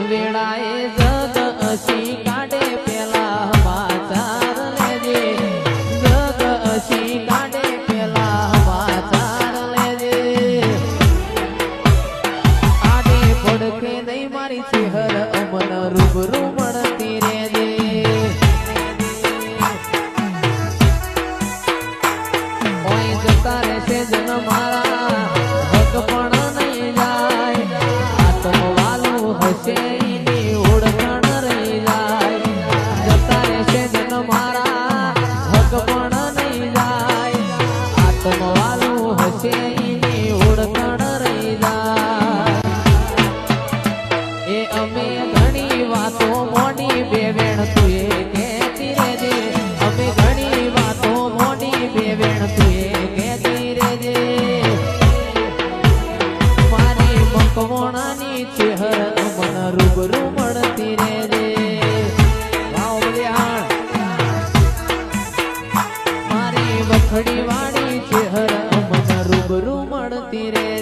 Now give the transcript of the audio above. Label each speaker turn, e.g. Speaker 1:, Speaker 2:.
Speaker 1: વેળાએ જગ અસી કાઢે પેલા સમાચાર લેજે જગ અસી કાઢે પેલા સમાચાર લેજે આડે પડખે નહીં મારી ચહેર અમન રૂબરૂ મળતી રેજે ઓય જતા રહેશે જન મારા હક પણ નહીં જાય આત્મવાલું હશે એની ઓળખાણ રહી જાય જતા રહેશે જન મારા હક પણ નહીં જાય આત્મવાલું હશે એની ઓળખાણ રહી જાય એ અમે ઘણી વાતો મોડી બેવેણ તું એ કહેતી રહેજે અમે ઘણી વાતો મોડી બેવેણ તું એ કહેતી રહેજે મારી મકવણાની ચહેર અમન રૂબરૂ મળતી રહેજે મારી વખડી વાળી ચહેર અમન રૂબરૂ મળતી રહે